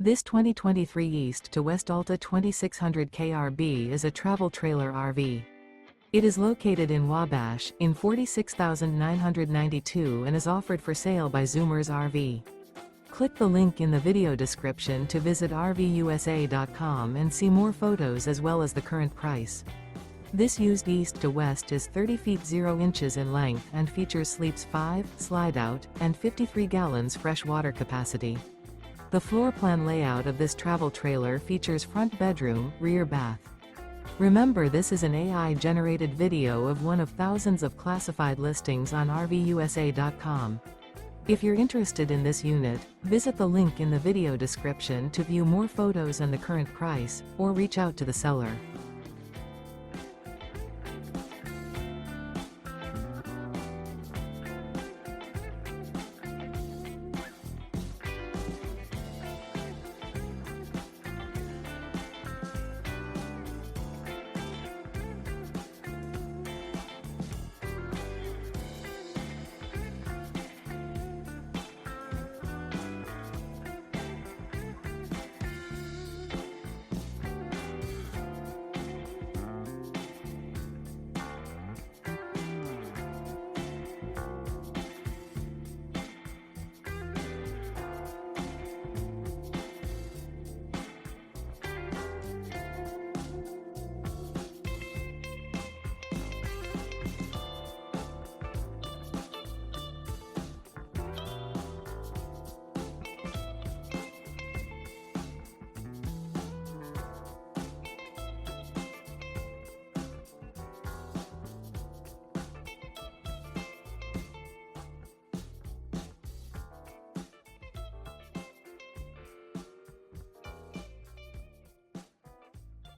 This 2023 East to West Alta 2600 KRB is a travel trailer RV. It is located in Wabash, in 46,992 and is offered for sale by Zoomers RV. Click the link in the video description to visit RVUSA.com and see more photos as well as the current price. This used east to west is 30 feet 0 inches in length and features sleeps 5, slide-out, and 53 gallons fresh water capacity. The floor plan layout of this travel trailer features front bedroom, rear bath. Remember, this is an AI-generated video of one of thousands of classified listings on RVUSA.com. If you're interested in this unit, visit the link in the video description to view more photos and the current price, or reach out to the seller.